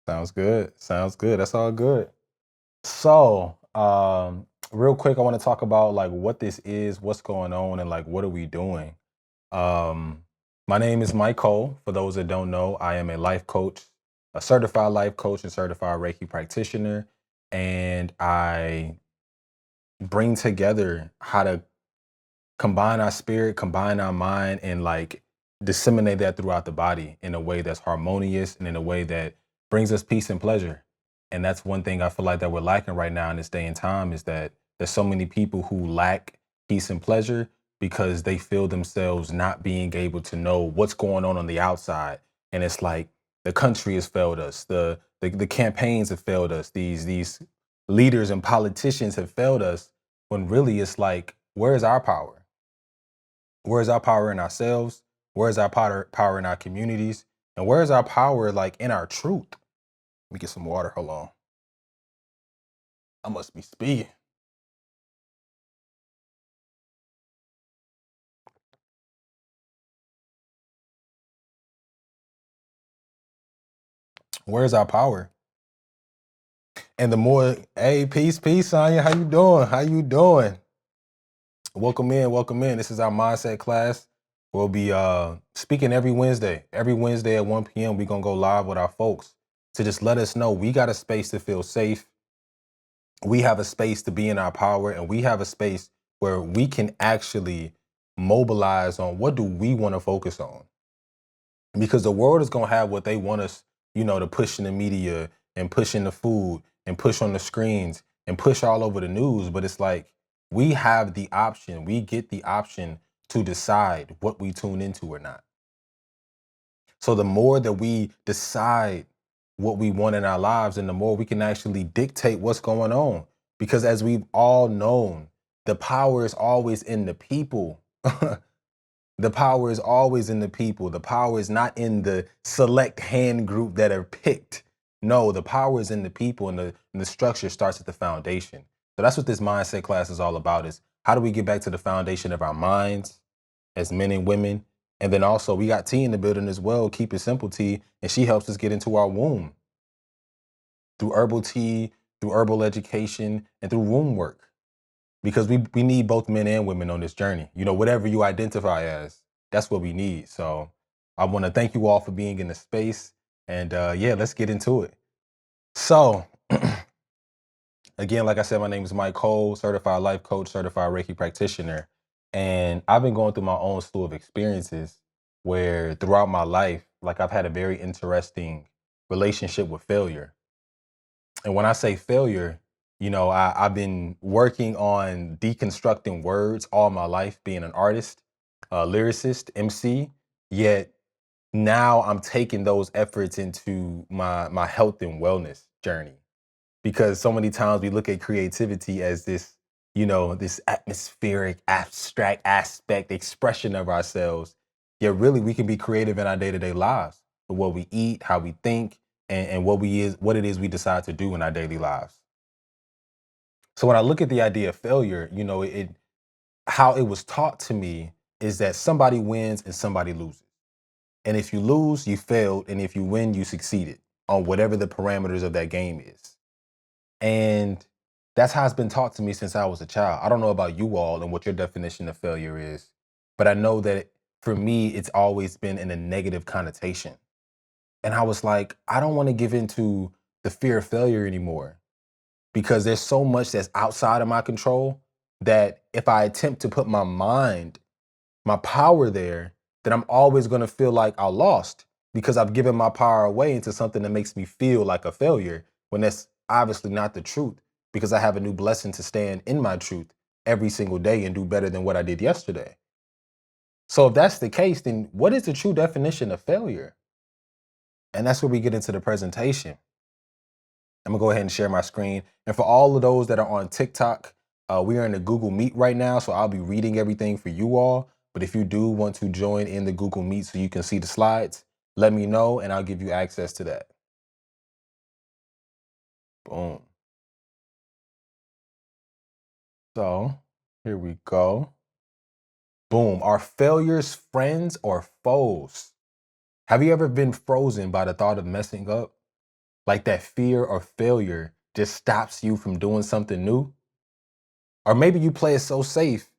Sounds good. Sounds good. That's all good. So, real quick, I want to talk about like what this is, what's going on, and like what are we doing. Um, my name is MyCol. For those that don't know, I am a life coach, a certified life coach, and certified Reiki practitioner, and I bring together how to combine our spirit, combine our mind, and like disseminate that throughout the body in a way that's harmonious and in a way that brings us peace and pleasure. And that's one thing I feel like that we're lacking right now in this day and time is that there's so many people who lack peace and pleasure because they feel themselves not being able to know what's going on the outside. And it's like the country has failed us, the campaigns have failed us, these leaders and politicians have failed us. When really it's like, where's our power? Where's our power in ourselves? Where's our power in our communities? And where's our power like in our truth? Let me get some water. Hold on. I must be speaking. Where's our power? And the more, hey, peace, Sonya. How you doing? How you doing? Welcome in, welcome in. This is our mindset class. We'll be speaking every Wednesday. Every Wednesday at 1 p.m. We're gonna go live with our folks to just let us know we got a space to feel safe. We have a space to be in our power, and we have a space where we can actually mobilize on what do we want to focus on, because the world is going to have what they want us, to push in the media and push in the food and push on the screens and push all over the news. But it's like we have the option, we get the option to decide what we tune into or not. So the more that we decide what we want in our lives, and the more we can actually dictate what's going on. Because as we've all known, the power is always in the people. The power is always in the people. The power is not in the select hand group that are picked. No, the power is in the people, and the structure starts at the foundation. So that's what this mindset class is all about, is how do we get back to the foundation of our minds as men and women? And then also we got T in the building as well, Keep It Simple T, and she helps us get into our womb through herbal tea, through herbal education, and through womb work. Because we need both men and women on this journey. Whatever you identify as, that's what we need. So I want to thank you all for being in the space. And yeah, let's get into it. So again, like I said, my name is Mike Cole, certified life coach, certified Reiki practitioner. And I've been going through my own slew of experiences where throughout my life, like I've had a very interesting relationship with failure. And when I say failure, I've been working on deconstructing words all my life, being an artist, lyricist, MC. Yet now I'm taking those efforts into my health and wellness journey, because so many times we look at creativity as this, this atmospheric, abstract aspect, expression of ourselves. Yet really we can be creative in our day-to-day lives with what we eat, how we think, and what it is we decide to do in our daily lives. So when I look at the idea of failure, how it was taught to me is that somebody wins and somebody loses. And if you lose, you failed, and if you win, you succeeded on whatever the parameters of that game is. And that's how it's been taught to me since I was a child. I don't know about you all and what your definition of failure is, but I know that for me, it's always been in a negative connotation. And I was like, I don't want to give into the fear of failure anymore, because there's so much that's outside of my control that if I attempt to put my mind, my power there, then I'm always going to feel like I lost, because I've given my power away into something that makes me feel like a failure, when that's obviously not the truth, because I have a new blessing to stand in my truth every single day and do better than what I did yesterday. So if that's the case, then what is the true definition of failure? And that's where we get into the presentation. I'm gonna go ahead and share my screen. And for all of those that are on TikTok, we are in the Google Meet right now, so I'll be reading everything for you all. But if you do want to join in the Google Meet so you can see the slides, let me know and I'll give you access to that. Boom. So here we go. Boom. Are failures friends or foes? Have you ever been frozen by the thought of messing up? Like that fear or failure just stops you from doing something new. Or maybe you play it so safe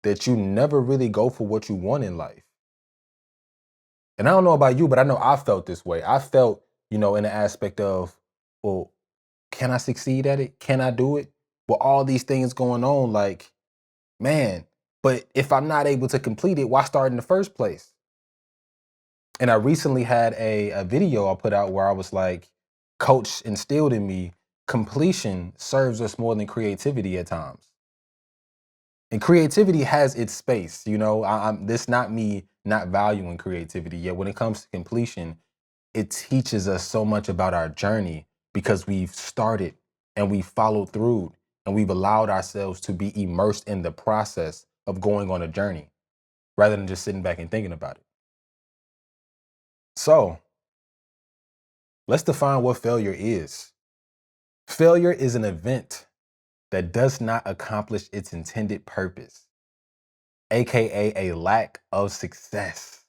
that you never really go for what you want in life. And I don't know about you, but I know I felt this way. I felt, in the aspect of, well, can I succeed at it? Can I do it? With all these things going on, like, man, but if I'm not able to complete it, why start in the first place? And I recently had a video I put out where I was like, coach instilled in me, completion serves us more than creativity at times. And creativity has its space, I'm this not me not valuing creativity. Yet when it comes to completion, it teaches us so much about our journey because we've started and we've followed through and we've allowed ourselves to be immersed in the process of going on a journey rather than just sitting back and thinking about it. So let's define what failure is. Failure is an event that does not accomplish its intended purpose, aka a lack of success.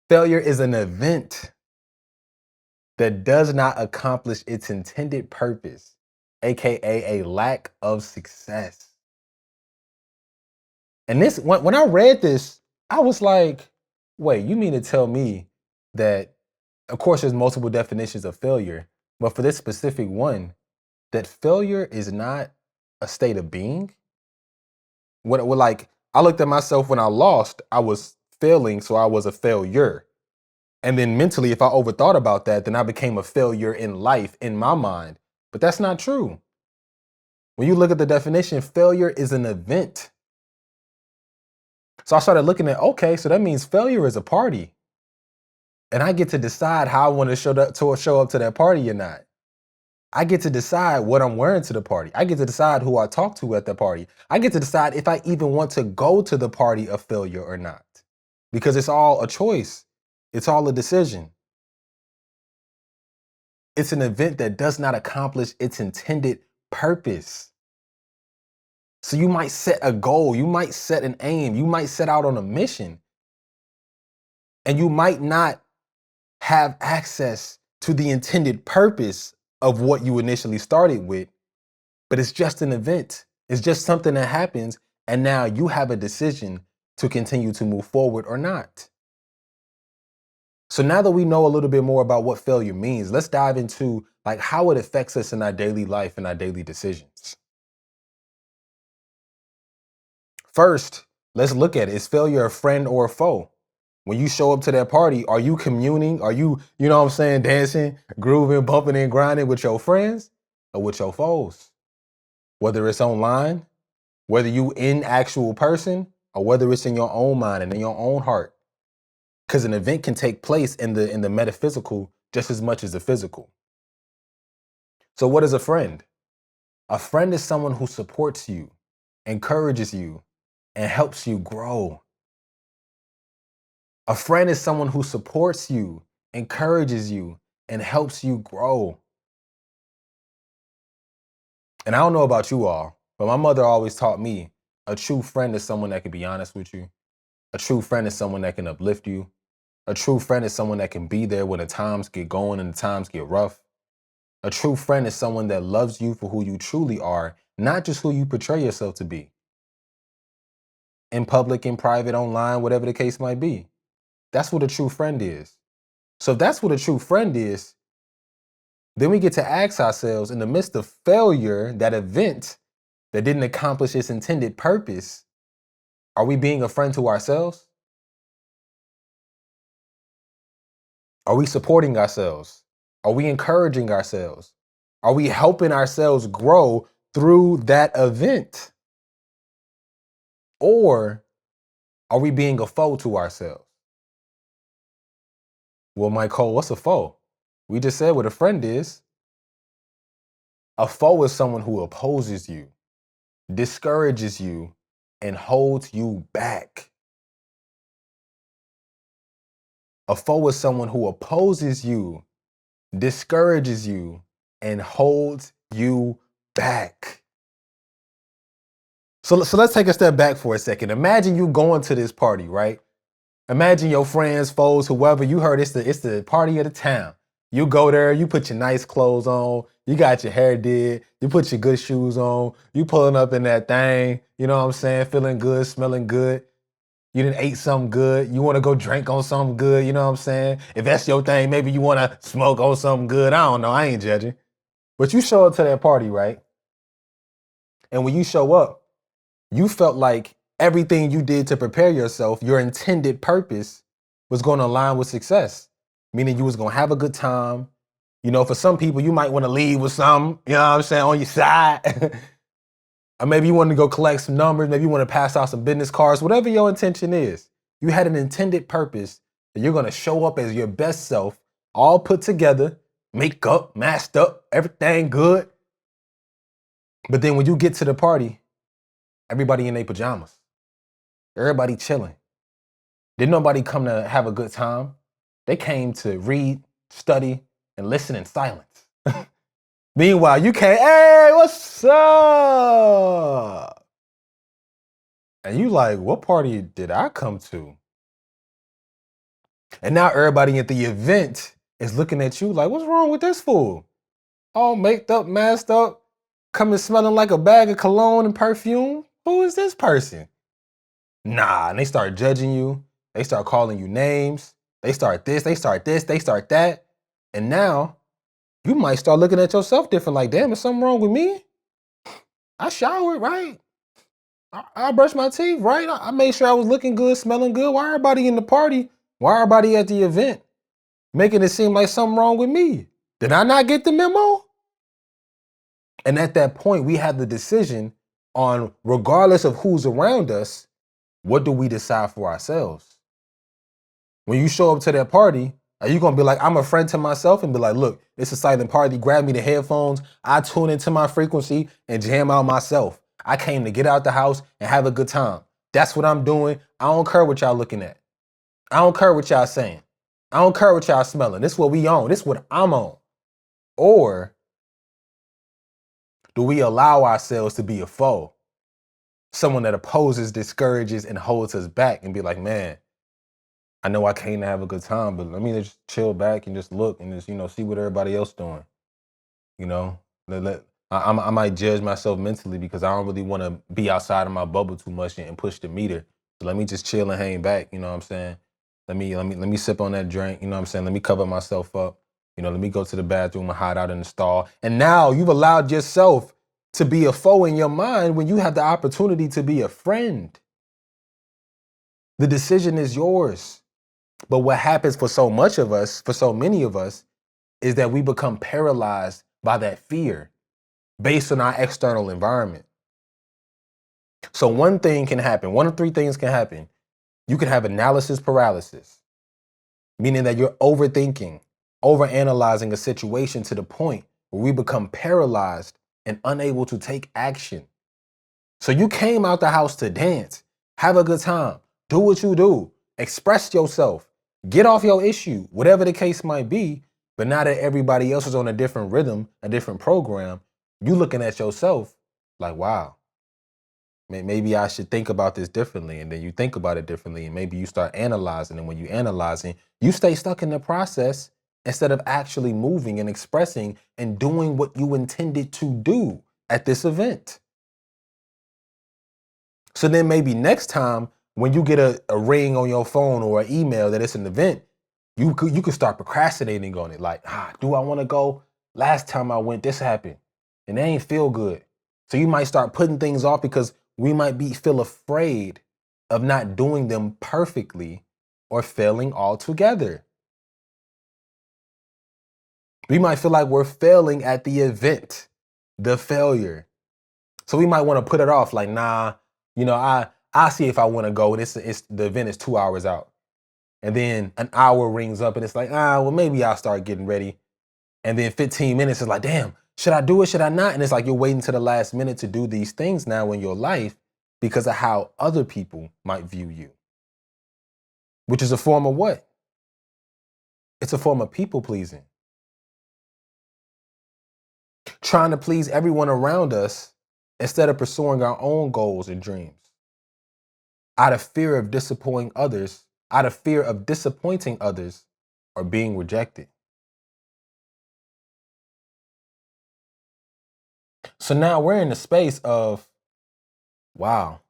Failure is an event that does not accomplish its intended purpose, aka a lack of success. And this, when I read this, I was like, wait, you mean to tell me that, of course, there's multiple definitions of failure, but for this specific one, that failure is not a state of being? Like, I looked at myself when I lost, I was failing, so I was a failure. And then mentally, if I overthought about that, then I became a failure in life, in my mind. But that's not true. When you look at the definition, failure is an event. So I started looking at, okay, so that means failure is a party. And I get to decide how I want to show up to that party or not. I get to decide what I'm wearing to the party. I get to decide who I talk to at the party. I get to decide if I even want to go to the party of failure or not. Because it's all a choice. It's all a decision. It's an event that does not accomplish its intended purpose. So you might set a goal, you might set an aim, you might set out on a mission, and you might not have access to the intended purpose of what you initially started with, but it's just an event. It's just something that happens, and now you have a decision to continue to move forward or not. So now that we know a little bit more about what failure means, let's dive into like how it affects us in our daily life and our daily decisions. First, let's look at it. Is failure a friend or a foe? When you show up to that party, are you communing? Are you, dancing, grooving, bumping and grinding with your friends or with your foes? Whether it's online, whether you in actual person, or whether it's in your own mind and in your own heart. Because an event can take place in the metaphysical just as much as the physical. So what is a friend? A friend is someone who supports you, encourages you, and helps you grow. A friend is someone who supports you, encourages you, and helps you grow. And I don't know about you all, but my mother always taught me a true friend is someone that can be honest with you. A true friend is someone that can uplift you. A true friend is someone that can be there when the times get going and the times get rough. A true friend is someone that loves you for who you truly are, not just who you portray yourself to be. In public, in private, online, whatever the case might be. That's what a true friend is. So if that's what a true friend is, then we get to ask ourselves, in the midst of failure, that event that didn't accomplish its intended purpose, are we being a friend to ourselves? Are we supporting ourselves? Are we encouraging ourselves? Are we helping ourselves grow through that event? Or are we being a foe to ourselves? Well, MyCol, what's a foe? We just said what a friend is. A foe is someone who opposes you, discourages you, and holds you back. A foe is someone who opposes you, discourages you, and holds you back. So let's take a step back for a second. Imagine you going to this party, right? Imagine your friends, foes, whoever, you heard it's the party of the town. You go there, you put your nice clothes on, you got your hair did, you put your good shoes on, you pulling up in that thing, you know what I'm saying, feeling good, smelling good. You done ate something good. You want to go drink on something good, you know what I'm saying? If that's your thing, maybe you want to smoke on something good. I don't know. I ain't judging. But you show up to that party, right? And when you show up, you felt like everything you did to prepare yourself, your intended purpose was going to align with success, meaning you was going to have a good time. You know, for some people, you might want to leave with something, you know what I'm saying, on your side. Or maybe you want to go collect some numbers. Maybe you want to pass out some business cards, whatever your intention is. You had an intended purpose that you're going to show up as your best self, all put together, makeup, masked up, everything good. But then when you get to the party, everybody in their pajamas, everybody chilling. Didn't nobody come to have a good time? They came to read, study, and listen in silence. Meanwhile, you came, hey, what's up? And you like, what party did I come to? And now everybody at the event is looking at you like, what's wrong with this fool? All maked up, masked up, coming smelling like a bag of cologne and perfume. Who is this person? Nah, and they start judging you. They start calling you names. They start this, they start this, they start that. And now you might start looking at yourself different, like, damn, is something wrong with me? I showered, right? I brushed my teeth, right? I made sure I was looking good, smelling good. Why everybody in the party? Why everybody at the event making it seem like something wrong with me? Did I not get the memo? And at that point, we have the decision on, regardless of who's around us, what do we decide for ourselves? When you show up to that party, are you gonna be like, I'm a friend to myself and be like, look, it's a silent party, grab me the headphones, I tune into my frequency and jam out myself. I came to get out the house and have a good time. That's what I'm doing. I don't care what y'all looking at. I don't care what y'all saying. I don't care what y'all smelling. This is what we on. This is what I'm on. Or do we allow ourselves to be a foe? Someone that opposes, discourages, and holds us back and be like, man, I know I came to have a good time, but let me just chill back and just look and just, see what everybody else doing. You know, I might judge myself mentally because I don't really want to be outside of my bubble too much and push the meter. So let me just chill and hang back. You know what I'm saying? Let me sip on that drink. You know what I'm saying? Let me cover myself up. Let me go to the bathroom and hide out in the stall. And now you've allowed yourself to be a foe in your mind when you have the opportunity to be a friend. The decision is yours. But what happens for so much of us, for so many of us, is that we become paralyzed by that fear based on our external environment. So one thing can happen. One of three things can happen. You can have analysis paralysis, meaning that you're overthinking, overanalyzing a situation to the point where we become paralyzed and unable to take action. So you came out the house to dance, have a good time, do what you do, express yourself, get off your issue, whatever the case might be. But now that everybody else is on a different rhythm, a different program, you looking at yourself like, wow, maybe I should think about this differently. And then you think about it differently, and maybe you start analyzing. And when you analyzing, you stay stuck in the process instead of actually moving and expressing and doing what you intended to do at this event. So then maybe next time when you get a ring on your phone or an email that it's an event, you could start procrastinating on it. Like, do I want to go? Last time I went, this happened, and they ain't feel good. So you might start putting things off because we might feel afraid of not doing them perfectly or failing altogether. We might feel like we're failing at the event, the failure. So we might want to put it off like, nah, I see if I want to go. It's the event is 2 hours out. And then an hour rings up and it's like, well, maybe I'll start getting ready. And then 15 minutes is like, damn, should I do it? Should I not? And it's like you're waiting to the last minute to do these things now in your life because of how other people might view you. Which is a form of what? It's a form of people pleasing. Trying to please everyone around us instead of pursuing our own goals and dreams. Out of fear of disappointing others, or being rejected. So now we're in the space of, wow,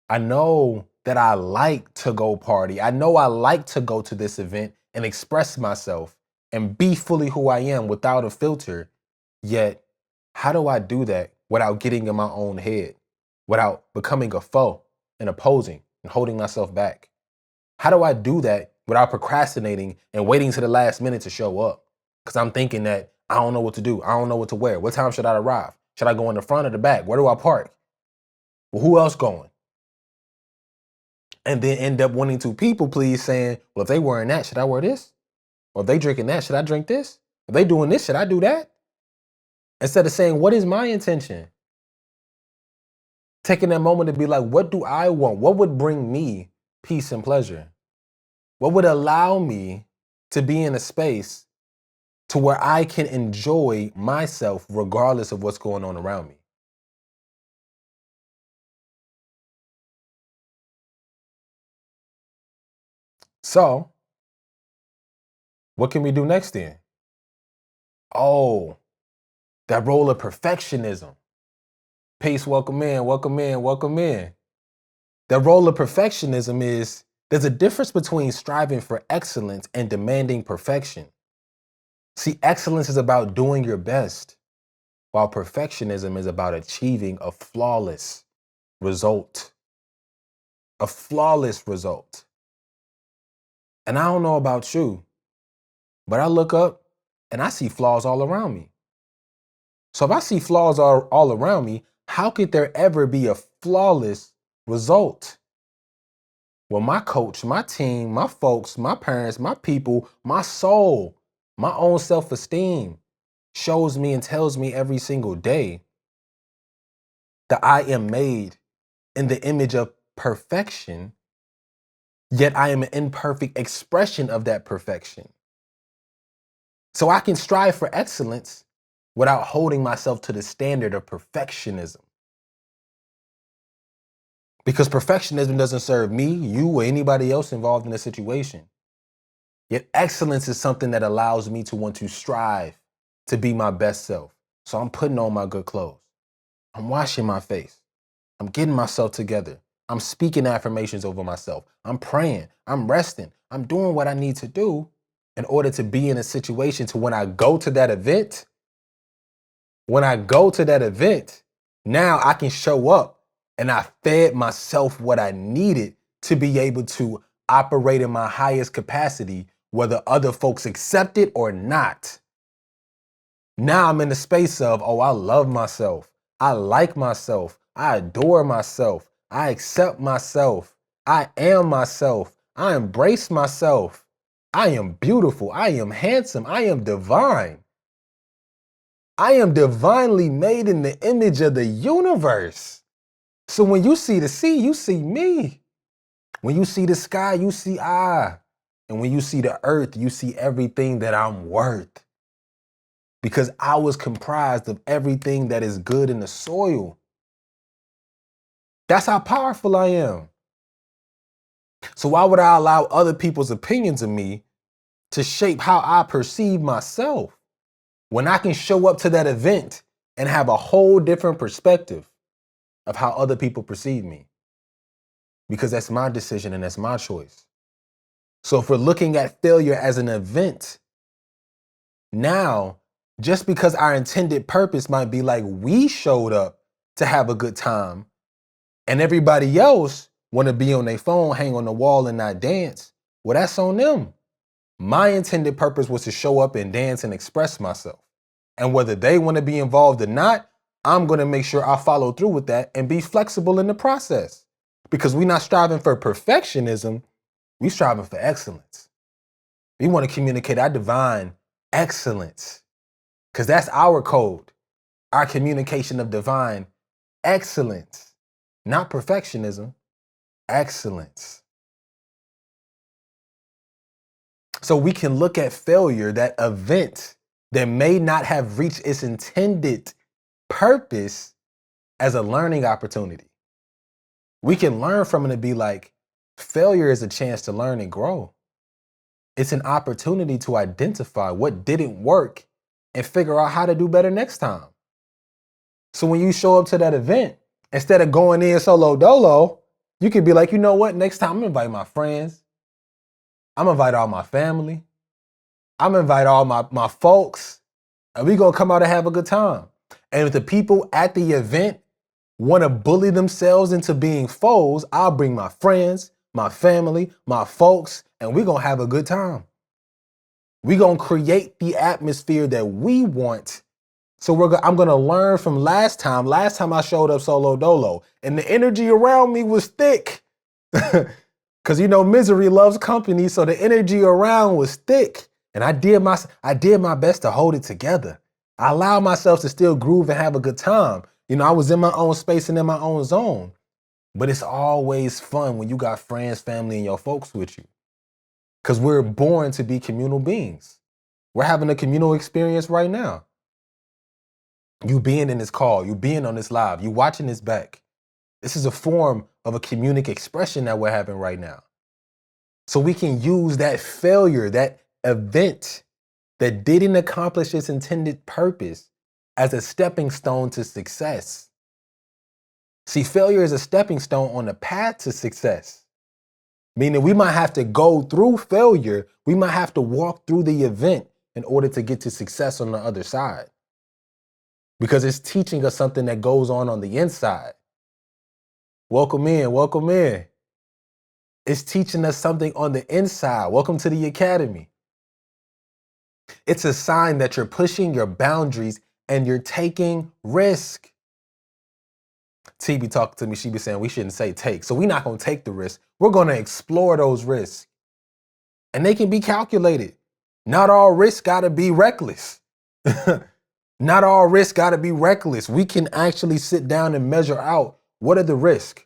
I know that I like to go party. I know I like to go to this event and express myself and be fully who I am without a filter. Yet, how do I do that without getting in my own head, without becoming a foe and opposing and holding myself back? How do I do that without procrastinating and waiting to the last minute to show up? Because I'm thinking that I don't know what to do. I don't know what to wear. What time should I arrive? Should I go in the front or the back? Where do I park? Well, who else going? And then end up wanting to people please, saying, well, if they wearing that, should I wear this? Or if they drinking that, should I drink this? If they doing this, should I do that? Instead of saying, what is my intention? Taking that moment to be like, what do I want? What would bring me peace and pleasure? What would allow me to be in a space to where I can enjoy myself regardless of what's going on around me? So, what can we do next then? Oh, that role of perfectionism. Peace, welcome in, welcome in, welcome in. The role of perfectionism is there's a difference between striving for excellence and demanding perfection. See, excellence is about doing your best, while perfectionism is about achieving a flawless result. A flawless result. And I don't know about you, but I look up and I see flaws all around me. So if I see flaws all around me, how could there ever be a flawless result? Well, my coach, my team, my folks, my parents, my people, my soul, my own self-esteem shows me and tells me every single day that I am made in the image of perfection, yet I am an imperfect expression of that perfection. So I can strive for excellence without holding myself to the standard of perfectionism. Because perfectionism doesn't serve me, you, or anybody else involved in the situation. Yet excellence is something that allows me to want to strive to be my best self. So I'm putting on my good clothes. I'm washing my face. I'm getting myself together. I'm speaking affirmations over myself. I'm praying. I'm resting. I'm doing what I need to do in order to be in a situation to when I go to that event, now I can show up and I fed myself what I needed to be able to operate in my highest capacity, whether other folks accept it or not. Now I'm in the space of, oh, I love myself. I like myself. I adore myself. I accept myself. I am myself. I embrace myself. I am beautiful. I am handsome. I am divine. I am divinely made in the image of the universe. So when you see the sea, you see me. When you see the sky, you see I. And when you see the earth, you see everything that I'm worth. Because I was comprised of everything that is good in the soil. That's how powerful I am. So why would I allow other people's opinions of me to shape how I perceive myself when I can show up to that event and have a whole different perspective of how other people perceive me? Because that's my decision and that's my choice. So if we're looking at failure as an event, now, just because our intended purpose might be like we showed up to have a good time and everybody else want to be on their phone, hang on the wall and not dance, well, that's on them. My intended purpose was to show up and dance and express myself. And whether they want to be involved or not, I'm going to make sure I follow through with that and be flexible in the process. Because we're not striving for perfectionism, we're striving for excellence. We want to communicate our divine excellence. Because that's our code, our communication of divine excellence, not perfectionism, excellence. So we can look at failure, that event that may not have reached its intended purpose, as a learning opportunity. We can learn from it and be like, failure is a chance to learn and grow. It's an opportunity to identify what didn't work and figure out how to do better next time. So when you show up to that event, instead of going in solo dolo, you could be like, you know what? Next time I'm gonna invite my friends. I'm gonna invite all my family. I'm gonna invite all my folks. And we gonna come out and have a good time. And if the people at the event want to bully themselves into being foes, I'll bring my friends, my family, my folks, and we're going to have a good time. We're going to create the atmosphere that we want. So I'm going to learn from last time. Last time I showed up solo dolo, and the energy around me was thick. Because, misery loves company, so the energy around was thick. And I did my best to hold it together. I allowed myself to still groove and have a good time. I was in my own space and in my own zone. But it's always fun when you got friends, family, and your folks with you. Because we're born to be communal beings. We're having a communal experience right now. You being in this call, you being on this live, you watching this back. This is a form of a communic expression that we're having right now. So we can use that failure, that event that didn't accomplish its intended purpose as a stepping stone to success. See, failure is a stepping stone on the path to success. Meaning we might have to go through failure. We might have to walk through the event in order to get to success on the other side. Because it's teaching us something that goes on the inside. Welcome in, welcome in. It's teaching us something on the inside. Welcome to the academy. It's a sign that you're pushing your boundaries and you're taking risk. T be talking to me, she be saying we shouldn't say take. So we're not going to take the risk. We're going to explore those risks. And they can be calculated. Not all risks got to be reckless. Not all risks got to be reckless. We can actually sit down and measure out what are the risks.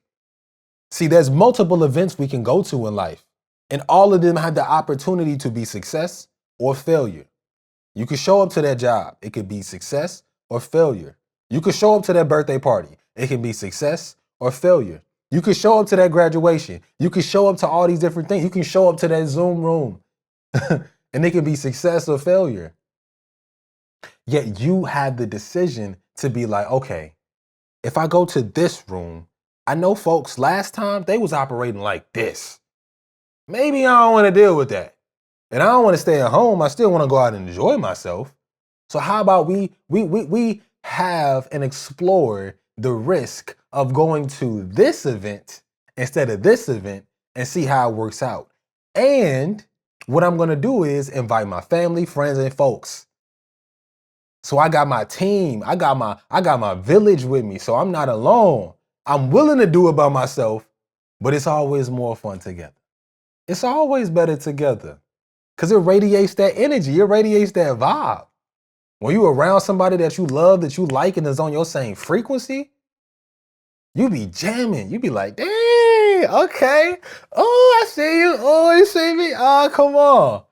See, there's multiple events we can go to in life. And all of them have the opportunity to be success or failure. You could show up to that job. It could be success or failure. You could show up to that birthday party. It can be success or failure. You could show up to that graduation. You could show up to all these different things. You can show up to that Zoom room and it can be success or failure. Yet you have the decision to be like, okay, if I go to this room, I know folks last time they was operating like this. Maybe I don't want to deal with that. And I don't want to stay at home. I still want to go out and enjoy myself. So how about we have and explore the risk of going to this event instead of this event and see how it works out. And what I'm going to do is invite my family, friends, and folks. So I got my team. I got my village with me. So I'm not alone. I'm willing to do it by myself, but it's always more fun together. It's always better together because it radiates that energy. It radiates that vibe. When you're around somebody that you love, that you like, and is on your same frequency, you be jamming. You be like, dang, okay. Oh, I see you. Oh, you see me. Oh, come on.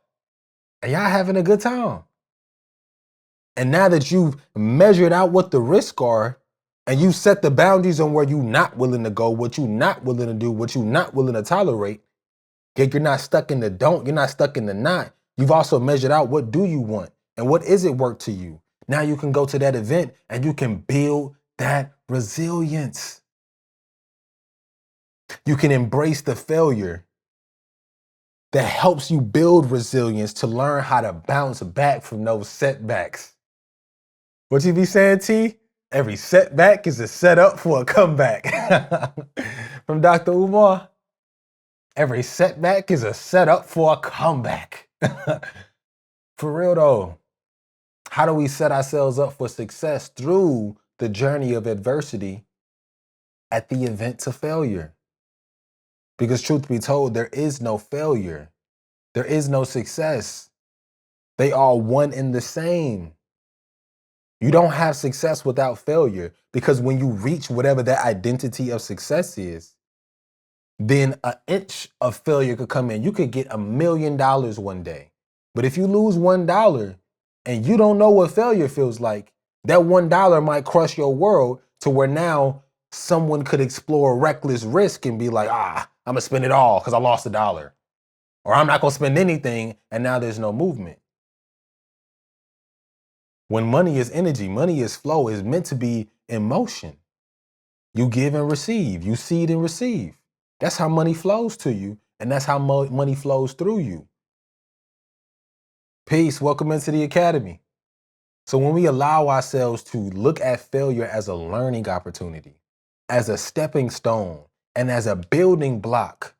And y'all having a good time. And now that you've measured out what the risks are, and you set the boundaries on where you're not willing to go, what you're not willing to do, what you're not willing to tolerate, you're not stuck in the don't, you're not stuck in the not. You've also measured out what do you want and what is it work to you. Now you can go to that event and you can build that resilience. You can embrace the failure that helps you build resilience to learn how to bounce back from those setbacks. What you be saying, T? Every setback is a setup for a comeback. From Dr. Umar. Every setback is a setup for a comeback. For real though. How do we set ourselves up for success through the journey of adversity at the event to failure? Because truth be told, there is no failure. There is no success. They are one and the same. You don't have success without failure because when you reach whatever that identity of success is, then an inch of failure could come in. You could get $1 million one day. But if you lose $1 and you don't know what failure feels like, that $1 might crush your world to where now someone could explore reckless risk and be like, I'm gonna spend it all because I lost $1. Or I'm not gonna spend anything and now there's no movement. When money is energy, money is flow, is meant to be in motion. You give and receive, you seed and receive. That's how money flows to you, and that's how money flows through you. Peace, welcome into the academy. So when we allow ourselves to look at failure as a learning opportunity, as a stepping stone, and as a building block,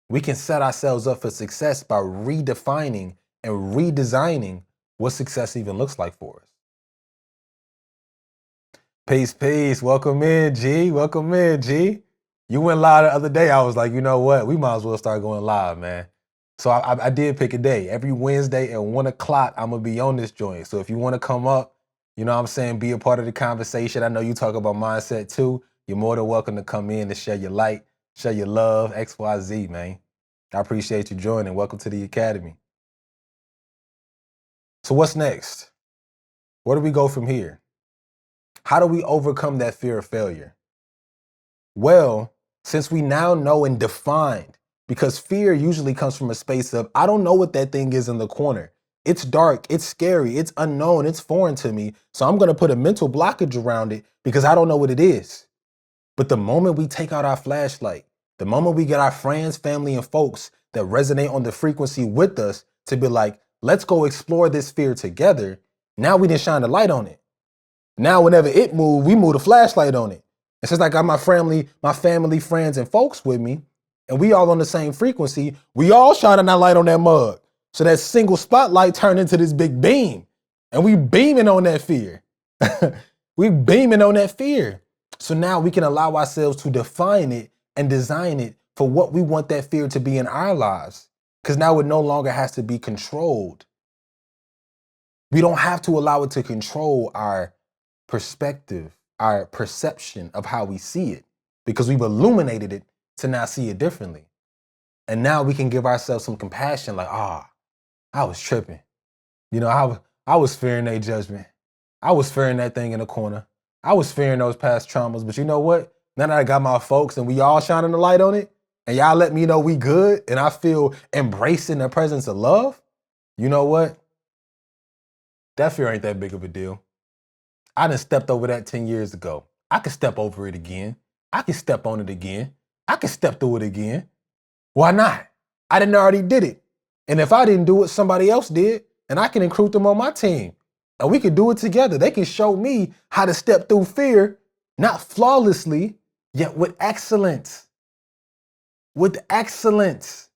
we can set ourselves up for success by redefining and redesigning what success even looks like for us. Peace, peace. Welcome in, G. Welcome in, G. You went live the other day. I was like, you know what? We might as well start going live, man. So I did pick a day. Every Wednesday at 1 o'clock, I'm going to be on this joint. So if you want to come up, you know what I'm saying, be a part of the conversation. I know you talk about mindset too. You're more than welcome to come in and share your light, share your love, XYZ, man. I appreciate you joining. Welcome to the academy. So what's next? Where do we go from here? How do we overcome that fear of failure? Well, since we now know and defined, because fear usually comes from a space of, I don't know what that thing is in the corner. It's dark, it's scary, it's unknown, it's foreign to me. So I'm going to put a mental blockage around it because I don't know what it is. But the moment we take out our flashlight, the moment we get our friends, family, and folks that resonate on the frequency with us to be like, let's go explore this fear together. Now we didn't shine the light on it. Now whenever it moves, we move the flashlight on it. It's just like I got my family, friends, and folks with me, and we all on the same frequency. We all shining our light on that mug. So that single spotlight turned into this big beam, and we beaming on that fear. We beaming on that fear. So now we can allow ourselves to define it and design it for what we want that fear to be in our lives. Because now it no longer has to be controlled. We don't have to allow it to control our perspective, our perception of how we see it, because we've illuminated it to now see it differently. And now we can give ourselves some compassion, like, I was tripping. You know, I was fearing their judgment. I was fearing that thing in the corner. I was fearing those past traumas. But you know what? Now that I got my folks and we all shining the light on it, and y'all let me know we good, and I feel embracing the presence of love, you know what? That fear ain't that big of a deal. I done stepped over that 10 years ago. I can step over it again. I can step on it again. I can step through it again. Why not? I didn't already did it. And if I didn't do it, somebody else did. And I can recruit them on my team. And we can do it together. They can show me how to step through fear, not flawlessly, yet with excellence. With excellence.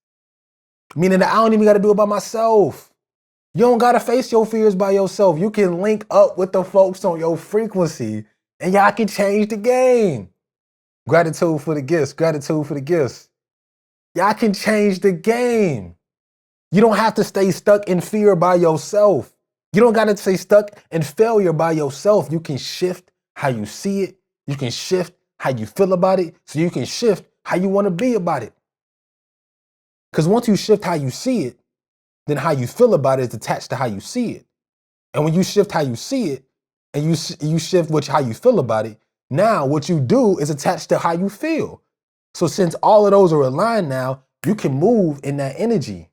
Meaning that I don't even got to do it by myself. You don't got to face your fears by yourself. You can link up with the folks on your frequency and y'all can change the game. Gratitude for the gifts. Gratitude for the gifts. Y'all can change the game. You don't have to stay stuck in fear by yourself. You don't got to stay stuck in failure by yourself. You can shift how you see it. You can shift how you feel about it. So you can shift how you want to be about it. Because once you shift how you see it, then how you feel about it is attached to how you see it. And when you shift how you see it, and you shift how you feel about it, now what you do is attached to how you feel. So since all of those are aligned now, you can move in that energy.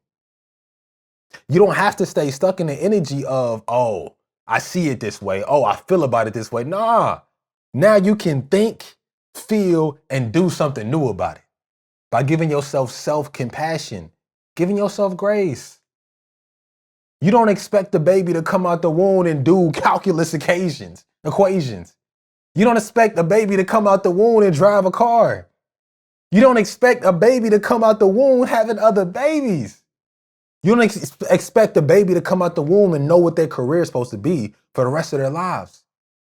You don't have to stay stuck in the energy of, oh, I see it this way. Oh, I feel about it this way. Nah. Now you can think, feel, and do something new about it by giving yourself self-compassion, giving yourself grace. You don't expect the baby to come out the womb and do calculus equations. You don't expect a baby to come out the womb and drive a car. You don't expect a baby to come out the womb having other babies. You don't expect a baby to come out the womb and know what their career is supposed to be for the rest of their lives.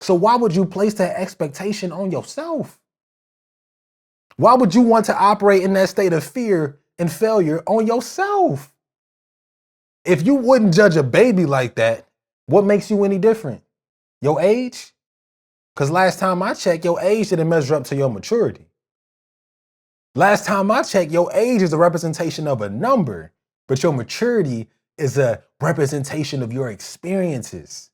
So why would you place that expectation on yourself? Why would you want to operate in that state of fear and failure on yourself? If you wouldn't judge a baby like that, what makes you any different? Your age? Because last time I checked, your age didn't measure up to your maturity. Last time I checked, your age is a representation of a number, but your maturity is a representation of your experiences.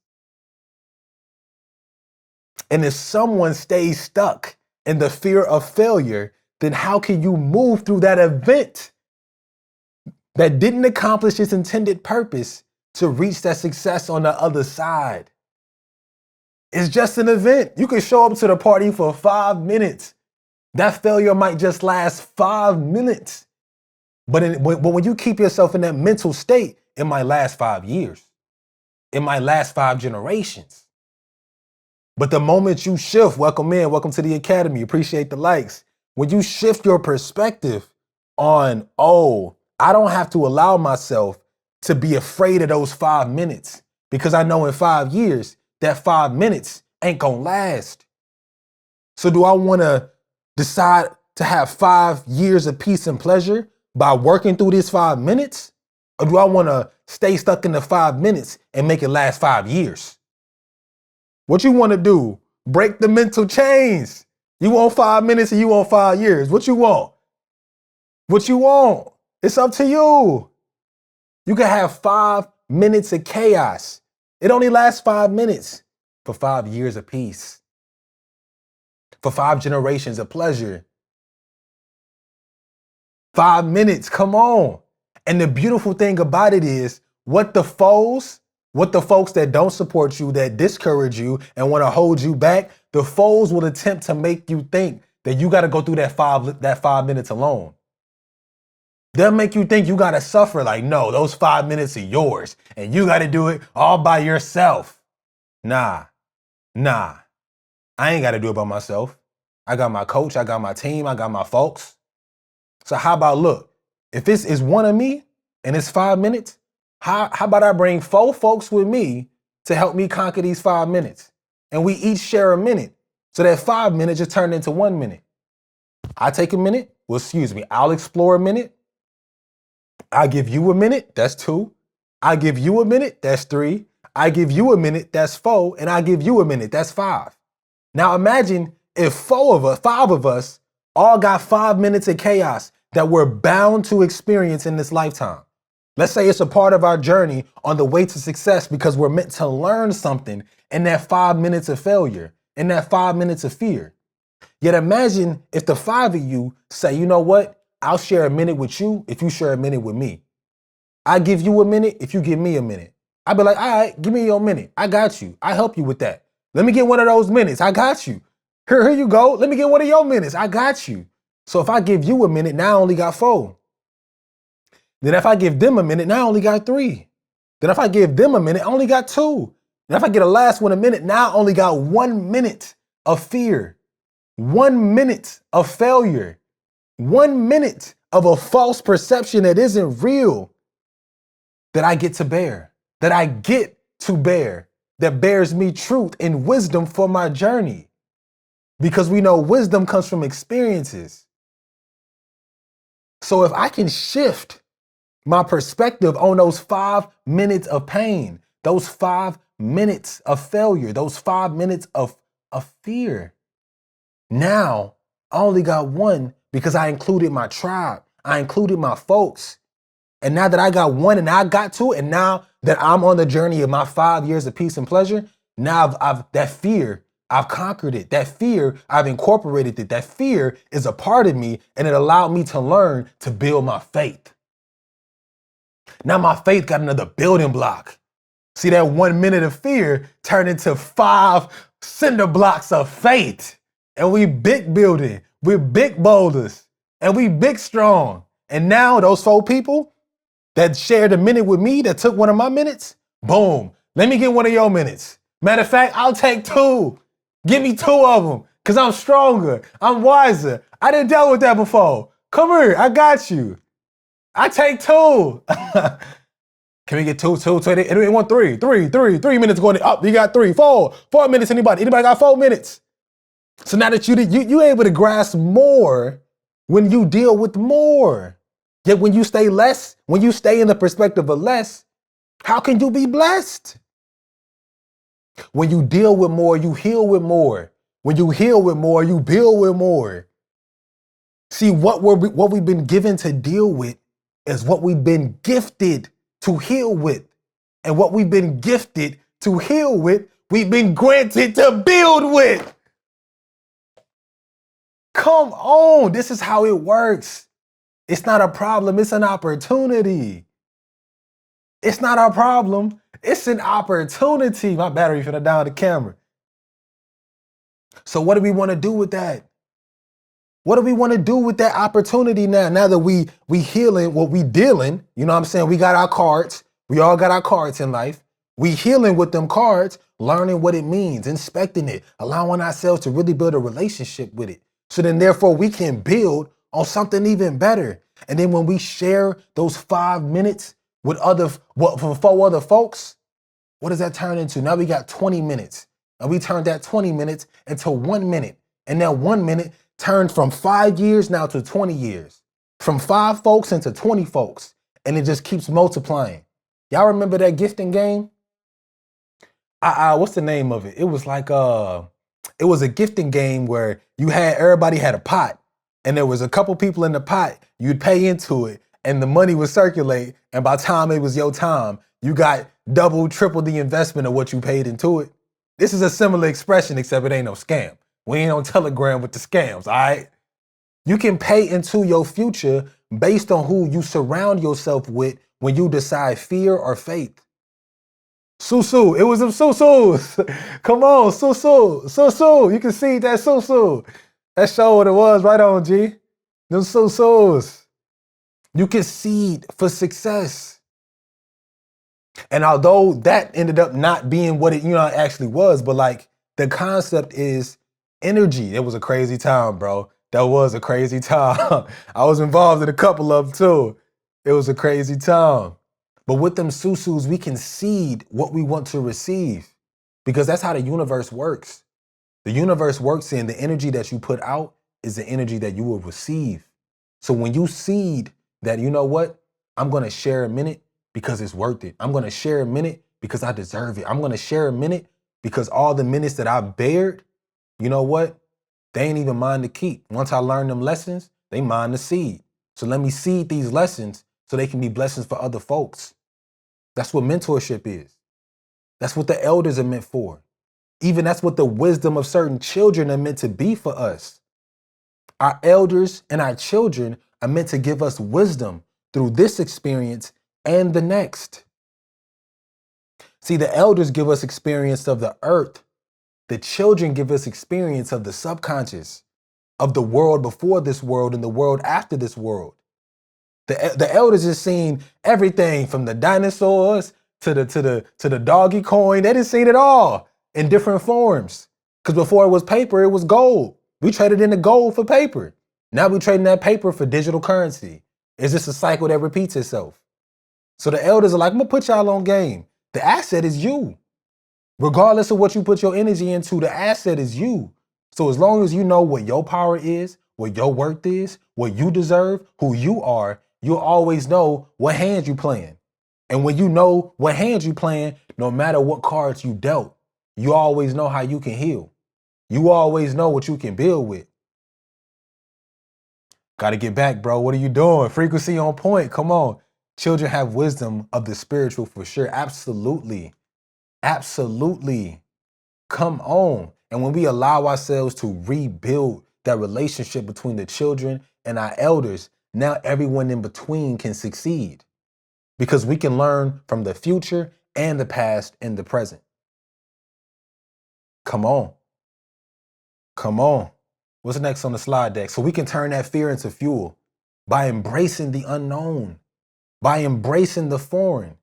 And if someone stays stuck in the fear of failure, then how can you move through that event that didn't accomplish its intended purpose to reach that success on the other side. It's just an event. You can show up to the party for 5 minutes. That failure might just last 5 minutes. But when you keep yourself in that mental state, it might last 5 years. It might last 5 generations. But the moment you shift, welcome to the academy, appreciate the likes. When you shift your perspective on, oh, I don't have to allow myself to be afraid of those 5 minutes because I know in 5 years, that 5 minutes ain't gonna last. So do I wanna decide to have 5 years of peace and pleasure by working through these 5 minutes? Or do I wanna stay stuck in the 5 minutes and make it last 5 years? What you wanna do? Break the mental chains. You want 5 minutes and you want 5 years. What you want? What you want? It's up to you. You can have 5 minutes of chaos. It only lasts 5 minutes for 5 years of peace, for 5 generations of pleasure. 5 minutes, come on. And the beautiful thing about it is what the folks that don't support you, that discourage you and want to hold you back, the foes will attempt to make you think that you got to go through that 5 minutes alone. They'll make you think you got to suffer like, no, those 5 minutes are yours and you got to do it all by yourself. Nah. I ain't got to do it by myself. I got my coach, I got my team, I got my folks. So how about, look, if this is one of me and it's 5 minutes, how about I bring 4 folks with me to help me conquer these 5 minutes? And we each share a minute. So that 5 minutes just turned into 1 minute. I take a minute, I'll explore a minute. I give you a minute, that's 2. I give you a minute, that's 3. I give you a minute, that's 4. And I give you a minute, that's 5. Now imagine if 5 of us all got 5 minutes of chaos that we're bound to experience in this lifetime. Let's say it's a part of our journey on the way to success because we're meant to learn something in that 5 minutes of failure, in that 5 minutes of fear. Yet imagine if the 5 of you say, you know what? I'll share a minute with you if you share a minute with me. I give you a minute if you give me a minute. I'd be like, all right, give me your minute. I got you. I help you with that. Let me get one of those minutes. I got you. Here you go. Let me get one of your minutes. I got you. So if I give you a minute, now I only got 4. Then if I give them a minute, now I only got 3. Then if I give them a minute, I only got 2. Then if I get a last one a minute, now I only got 1 minute of fear, 1 minute of failure, 1 minute of a false perception that isn't real that I get to bear, that bears me truth and wisdom for my journey. Because we know wisdom comes from experiences. So if I can shift my perspective on those 5 minutes of pain, those 5 minutes of failure, those 5 minutes of fear, now I only got 1 because I included my tribe. I included my folks. And now that I got 1 and I got 2, and now that I'm on the journey of my 5 years of peace and pleasure, now that fear, I've conquered it. That fear, I've incorporated it. That fear is a part of me, and it allowed me to learn to build my faith. Now my faith got another building block. See, that 1 minute of fear turned into 5 cinder blocks of faith. And we big building, we're big boulders, and we big strong. And now those 4 people that shared a minute with me, that took one of my minutes, boom, let me get one of your minutes. Matter of fact, I'll take 2. Give me 2 of them, because I'm stronger, I'm wiser. I didn't deal with that before. Come here, I got you. I take 2. Can we get 2? Anyone want 3? 3 minutes going up. You got 3, 4 minutes. Anybody got 4 minutes? So now that you're able to grasp more when you deal with more. Yet when you stay in the perspective of less, how can you be blessed? When you deal with more, you heal with more. When you heal with more, you build with more. See, what we've been given to deal with is what we've been gifted to heal with. And what we've been gifted to heal with, we've been granted to build with. Come on, this is how it works. It's not a problem, it's an opportunity. It's not our problem. It's an opportunity. My battery finna die on the camera. So what do we want to do with that? What do we want to do with that opportunity now? Now that we healing, what we dealing, you know what I'm saying? We got our cards. We all got our cards in life. We healing with them cards, learning what it means, inspecting it, allowing ourselves to really build a relationship with it. So then therefore we can build on something even better. And then when we share those 5 minutes with for 4 other folks, what does that turn into? Now we got 20 minutes. And we turned that 20 minutes into 1 minute. And now 1 minute turned from 5 years now to 20 years. From 5 folks into 20 folks. And it just keeps multiplying. Y'all remember that gifting game? What's the name of it? It was like it was a gifting game where everybody had a pot. And there was a couple people in the pot. You'd pay into it. And the money would circulate. And by the time it was your time, you got double, triple the investment of what you paid into it. This is a similar expression, except it ain't no scam. We ain't on Telegram with the scams, all right? You can pay into your future based on who you surround yourself with when you decide fear or faith. Susu, it was them Susus. Come on, Susu. You can see that Susu. That showed what it was right on, G. Them Susus. You can seed for success. And although that ended up not being what it actually was, but like the concept is energy. It was a crazy time, bro. That was a crazy time. I was involved in a couple of them too. It was a crazy time. But with them susus, we can seed what we want to receive because that's how the universe works. The universe works in the energy that you put out is the energy that you will receive. So when you seed that, you know what? I'm going to share a minute because it's worth it. I'm going to share a minute because I deserve it. I'm going to share a minute because all the minutes that I bared, you know what? They ain't even mine to keep. Once I learn them lessons, they mine to seed. So let me seed these lessons so they can be blessings for other folks. That's what mentorship is. That's what the elders are meant for. Even that's what the wisdom of certain children are meant to be for us. Our elders and our children are meant to give us wisdom through this experience and the next. See, the elders give us experience of the earth. The children give us experience of the subconscious, of the world before this world and the world after this world. The elders have seen everything from the dinosaurs to the doggy coin. They done seen it all in different forms. Because before it was paper, it was gold. We traded into gold for paper. Now we trading that paper for digital currency. It's just a cycle that repeats itself. So the elders are like, I'm gonna put y'all on game. The asset is you. Regardless of what you put your energy into, the asset is you. So as long as you know what your power is, what your worth is, what you deserve, who you are, you'll always know what hands you playing. And when you know what hands you playing, no matter what cards you dealt, you always know how you can heal. You always know what you can build with. Gotta get back, bro. What are you doing? Frequency on point. Come on. Children have wisdom of the spiritual for sure. Absolutely. Absolutely. Come on. And when we allow ourselves to rebuild that relationship between the children and our elders, now everyone in between can succeed because we can learn from the future and the past and the present. Come on. Come on. What's next on the slide deck? So we can turn that fear into fuel by embracing the unknown, by embracing the foreign.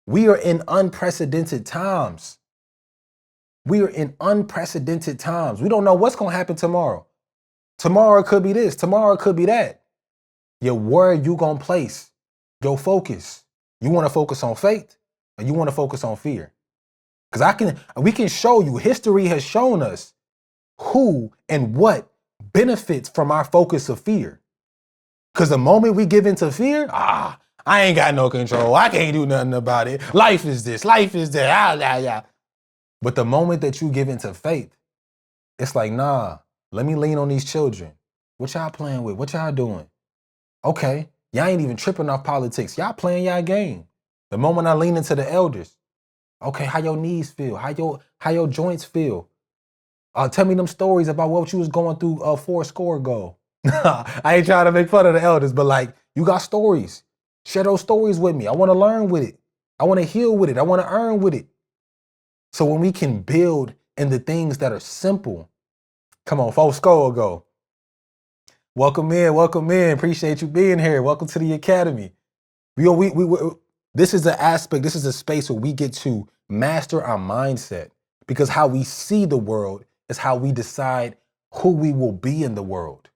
We are in unprecedented times. We are in unprecedented times. We don't know what's going to happen tomorrow. Tomorrow it could be this. Tomorrow it could be that. Yet where are you going to place your focus? You want to focus on faith or you want to focus on fear? Because we can show you, history has shown us who and what benefits from our focus of fear. Because the moment we give into fear, I ain't got no control. I can't do nothing about it. Life is this, life is that. But the moment that you give into faith, it's like, nah, let me lean on these children. What y'all playing with? What y'all doing? Okay, y'all ain't even tripping off politics. Y'all playing y'all game. The moment I lean into the elders, okay, how your knees feel? How your joints feel? Tell me them stories about what you was going through 4 score ago. I ain't trying to make fun of the elders, but like, you got stories. Share those stories with me. I want to learn with it. I want to heal with it. I want to earn with it. So when we can build in the things that are simple, come on, folks, go. Welcome in, welcome in. Appreciate you being here. Welcome to the Academy. This is an aspect, this is a space where we get to master our mindset, because how we see the world is how we decide who we will be in the world.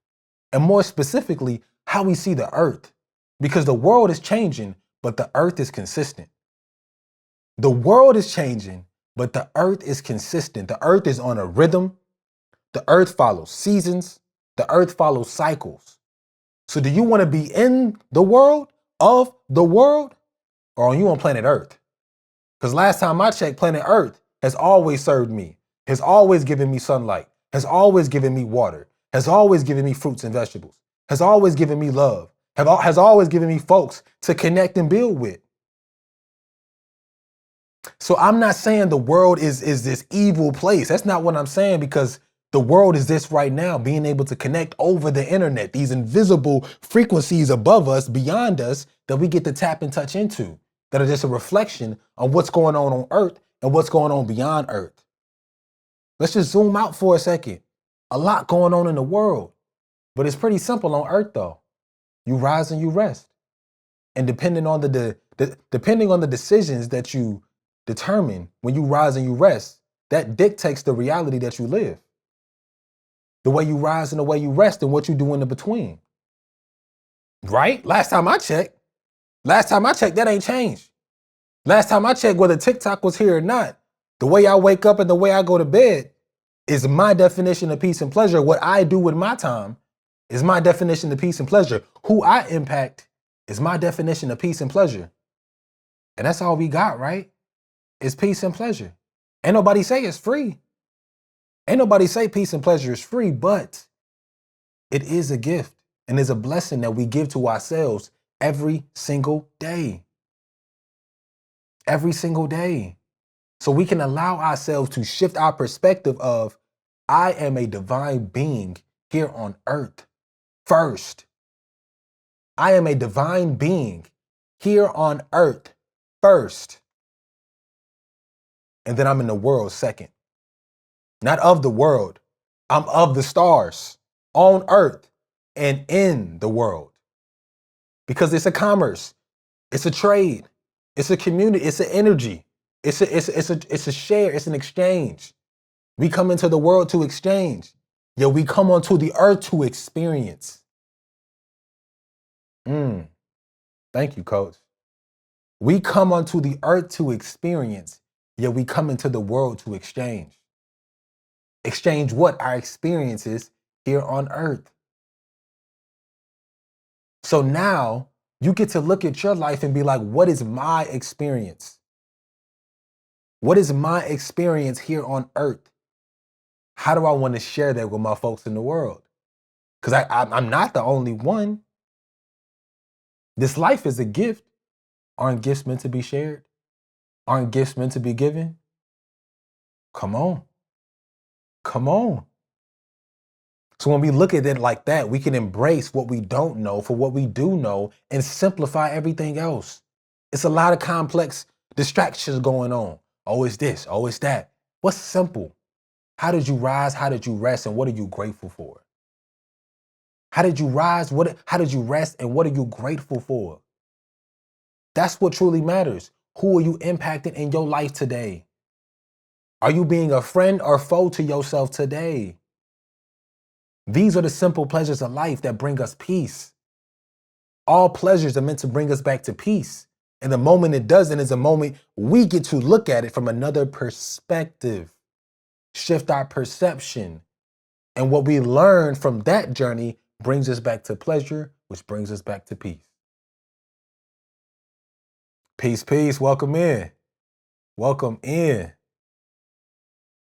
And more specifically, how we see the earth, because the world is changing, but the earth is consistent. The world is changing, but the earth is consistent. The earth is on a rhythm. The earth follows seasons. The earth follows cycles. So do you want to be in the world, of the world, or are you on planet Earth? Because last time I checked, planet Earth has always served me, has always given me sunlight, has always given me water, has always given me fruits and vegetables, has always given me love, has always given me folks to connect and build with. So I'm not saying the world is this evil place. That's not what I'm saying, because the world is this right now, being able to connect over the internet, these invisible frequencies above us, beyond us, that we get to tap and touch into, that are just a reflection of what's going on Earth and what's going on beyond Earth. Let's just zoom out for a second. A lot going on in the world, but it's pretty simple on Earth though. You rise and you rest. And depending on the decisions that you determine when you rise and you rest, that dictates the reality that you live. The way you rise and the way you rest and what you do in the between. Right? Last time I checked, that ain't changed. Last time I checked, whether TikTok was here or not, the way I wake up and the way I go to bed is my definition of peace and pleasure. What I do with my time is my definition of peace and pleasure. Who I impact is my definition of peace and pleasure. And that's all we got, right? It's peace and pleasure. Ain't nobody say it's free. Ain't nobody say peace and pleasure is free, but it is a gift and is a blessing that we give to ourselves every single day. Every single day. So we can allow ourselves to shift our perspective of, I am a divine being here on earth first. I am a divine being here on earth first. And then I'm in the world second. Not of the world. I'm of the stars on earth and in the world. Because it's a commerce. It's a trade. It's a community. It's an energy. It's a share. It's an exchange. We come into the world to exchange. Yet we come onto the earth to experience. Thank you, coach. We come onto the earth to experience, yet we come into the world to exchange. Exchange what? Our experiences here on earth. So now you get to look at your life and be like, what is my experience? What is my experience here on earth? How do I want to share that with my folks in the world? Because I'm not the only one. This life is a gift. Aren't gifts meant to be shared? Aren't gifts meant to be given? Come on. Come on. So when we look at it like that, we can embrace what we don't know for what we do know and simplify everything else. It's a lot of complex distractions going on. Oh, it's this. Oh, it's that. What's simple? How did you rise? How did you rest? And what are you grateful for? How did you rise? How did you rest? And what are you grateful for? That's what truly matters. Who are you impacting in your life today? Are you being a friend or foe to yourself today? These are the simple pleasures of life that bring us peace. All pleasures are meant to bring us back to peace. And the moment it doesn't is a moment we get to look at it from another perspective, shift our perception. And what we learn from that journey brings us back to pleasure, which brings us back to peace. Peace, peace. Welcome in. Welcome in.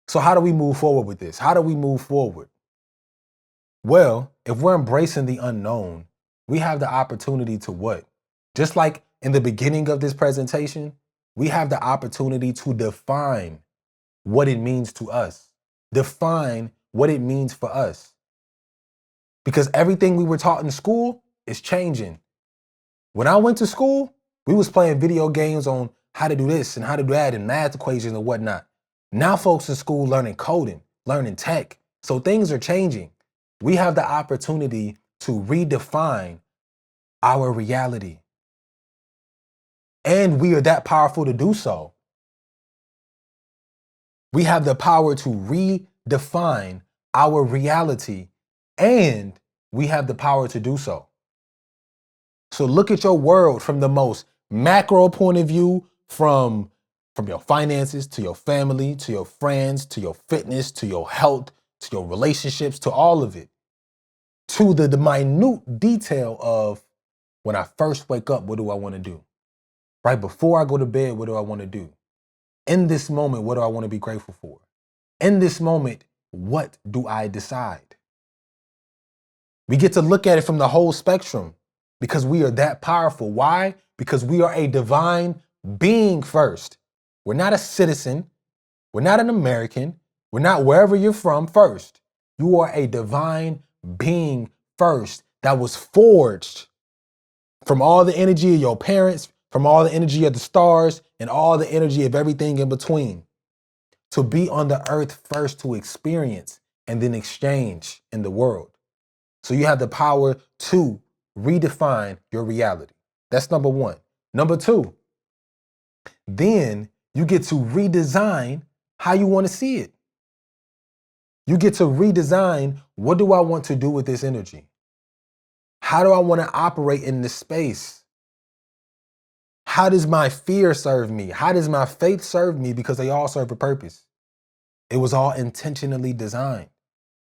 So how do we move forward with this? How do we move forward? Well, if we're embracing the unknown, we have the opportunity to what? Just like in the beginning of this presentation, we have the opportunity to define what it means to us. Define what it means for us. Because everything we were taught in school is changing. When I went to school, we was playing video games on how to do this and how to do that and math equations and whatnot. Now folks in school learning coding, learning tech. So things are changing. We have the opportunity to redefine our reality. And we are that powerful to do so. We have the power to redefine our reality, and we have the power to do so. So look at your world from the most macro point of view, from your finances to your family, to your friends, to your fitness, to your health, to your relationships, to all of it, to the minute detail of when I first wake up, what do I want to do? Right before I go to bed, what do I want to do? In this moment, what do I want to be grateful for? In this moment, what do I decide? We get to look at it from the whole spectrum because we are that powerful. Why? Because we are a divine being first. We're not a citizen. We're not an American. We're not wherever you're from first. You are a divine being first that was forged from all the energy of your parents, from all the energy of the stars, and all the energy of everything in between. To be on the earth first, to experience and then exchange in the world. So you have the power to redefine your reality. That's number one. Number two, then you get to redesign how you want to see it. You get to redesign, what do I want to do with this energy? How do I want to operate in this space? How does my fear serve me? How does my faith serve me? Because they all serve a purpose. It was all intentionally designed.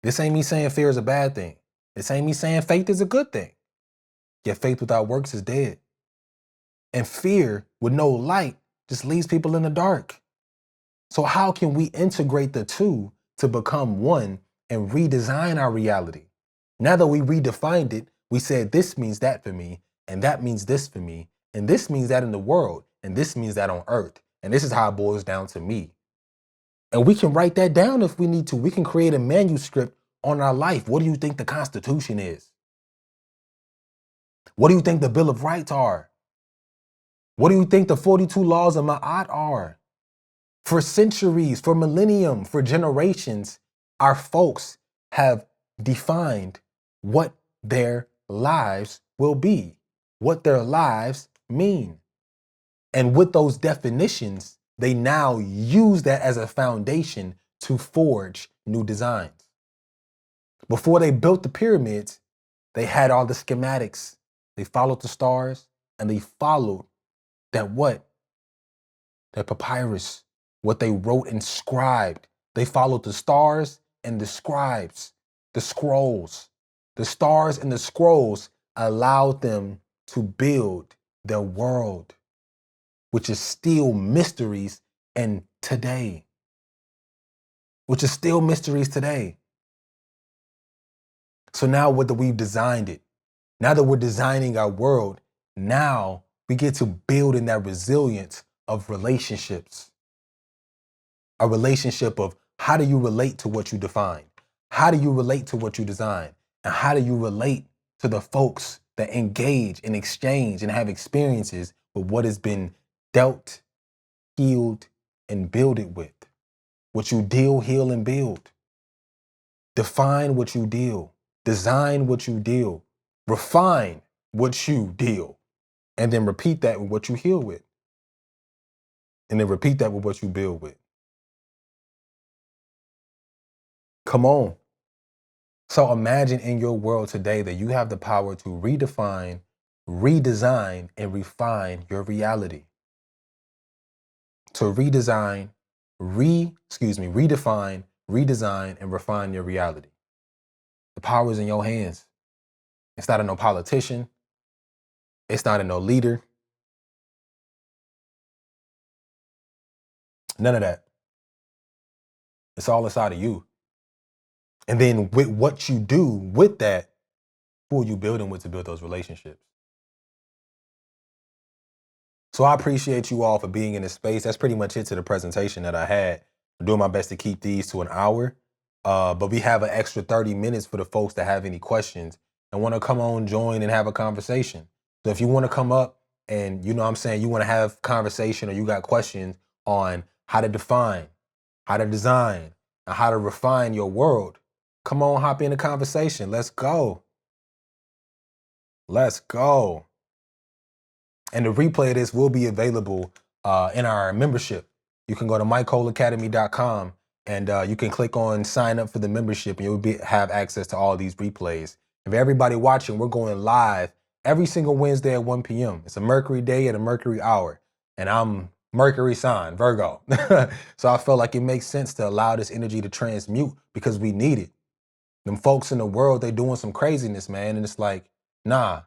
This ain't me saying fear is a bad thing. This ain't me saying faith is a good thing. Yet faith without works is dead. And fear with no light just leaves people in the dark. So how can we integrate the two to become one and redesign our reality? Now that we redefined it, we said this means that for me, and that means this for me, and this means that in the world, and this means that on earth. And this is how it boils down to me. And we can write that down if we need to. We can create a manuscript on our life. What do you think the Constitution is? What do you think the Bill of Rights are? What do you think the 42 laws of Ma'at are? For centuries, for millennium, for generations, our folks have defined what their lives will be, what their lives mean. And with those definitions, they now use that as a foundation to forge new designs. Before they built the pyramids, they had all the schematics. They followed the stars and they followed that what? That papyrus, what they wrote and scribed. They followed the stars and the scribes, the scrolls. The stars and the scrolls allowed them to build their world, which is still mysteries and today, which is still mysteries today. So now that we've designed it, now that we're designing our world, now we get to build in that resilience of relationships. A relationship of how do you relate to what you define? How do you relate to what you design? And how do you relate to the folks that engage and exchange and have experiences with what has been dealt, healed, and builded with? What you deal, heal, and build. Define what you deal. Design what you deal. Refine what you deal. And then repeat that with what you heal with. And then repeat that with what you build with. Come on. So imagine in your world today that you have the power to redefine, redesign, and refine your reality. To redefine, redesign, and refine your reality. The power is in your hands. It's not in no politician. It's not in no leader. None of that. It's all inside of you. And then with what you do with that, who are you building with to build those relationships? So I appreciate you all for being in this space. That's pretty much it to the presentation that I had. I'm doing my best to keep these to an hour. But we have an extra 30 minutes for the folks that have any questions and want to come on, join, and have a conversation. So if you want to come up and you know what I'm saying, you want to have conversation or you got questions on how to define, how to design, and how to refine your world, come on, hop in the conversation. Let's go. Let's go. And the replay of this will be available in our membership. You can go to mycolacademy.com and you can click on sign up for the membership and you'll have access to all these replays. And for everybody watching, we're going live every single Wednesday at 1 p.m. It's a Mercury day and a Mercury hour. And I'm Mercury sign, Virgo. So I felt like it makes sense to allow this energy to transmute because we need it. Them folks in the world, they doing some craziness, man. And it's like, nah,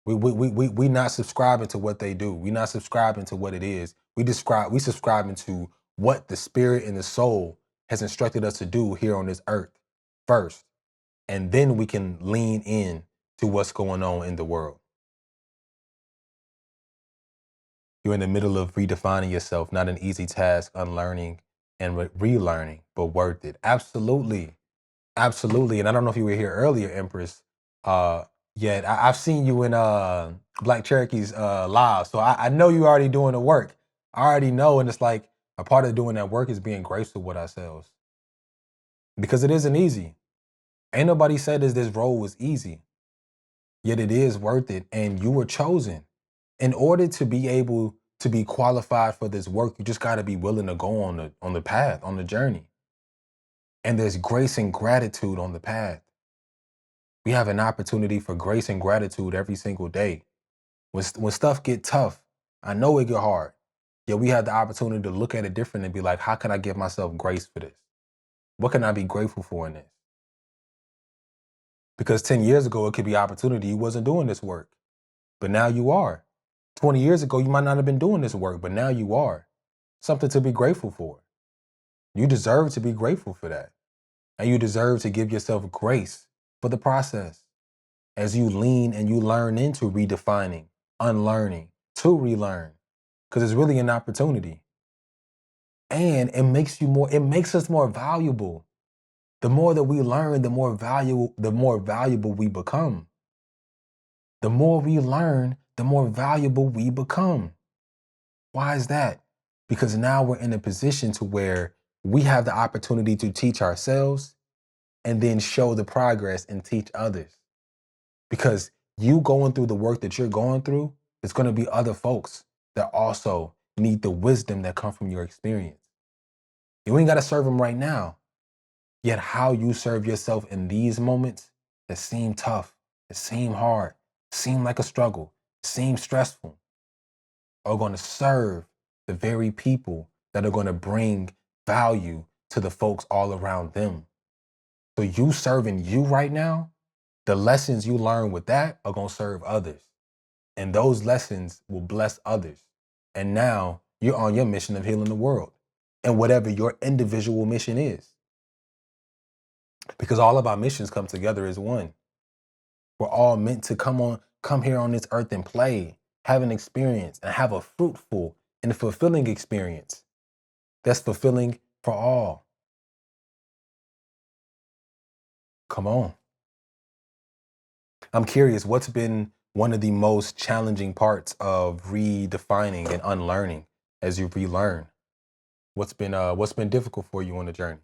we not subscribing to what they do. We not subscribing to what it is. We subscribing to what the spirit and the soul has instructed us to do here on this earth first. And then we can lean in to what's going on in the world. You're in the middle of redefining yourself, not an easy task, unlearning and relearning, but worth it. Absolutely. Absolutely. And I don't know if you were here earlier, Empress. Yet I've seen you in Black Cherokee's live. So I know you already doing the work. I already know. And it's like a part of doing that work is being graceful with ourselves. Because it isn't easy. Ain't nobody said this role was easy. Yet it is worth it. And you were chosen. In order to be able to be qualified for this work, you just got to be willing to go on the path, on the journey. And there's grace and gratitude on the path. We have an opportunity for grace and gratitude every single day. When stuff get tough, I know it get hard. Yet we have the opportunity to look at it different and be like, how can I give myself grace for this? What can I be grateful for in this? Because 10 years ago, it could be opportunity. You wasn't doing this work, but now you are. 20 years ago, you might not have been doing this work, but now you are. Something to be grateful for. You deserve to be grateful for that. And you deserve to give yourself grace for the process as you lean and you learn into redefining, unlearning, to relearn, because it's really an opportunity. And it makes us more valuable. The more that we learn, the more valuable we become. The more we learn, the more valuable we become. Why is that? Because now we're in a position to where we have the opportunity to teach ourselves and then show the progress and teach others. Because you going through the work that you're going through, there's going to be other folks that also need the wisdom that come from your experience. You ain't got to serve them right now. Yet how you serve yourself in these moments that seem tough, that seem hard, seem like a struggle, seem stressful, are going to serve the very people that are going to bring value to the folks all around them. So you serving you right now, the lessons you learn with that are going to serve others. And those lessons will bless others. And now you're on your mission of healing the world and whatever your individual mission is. Because all of our missions come together as one. We're all meant to come here on this earth and play, have an experience, and have a fruitful and fulfilling experience that's fulfilling for all. Come on. I'm curious, what's been one of the most challenging parts of redefining and unlearning as you relearn? What's been difficult for you on the journey?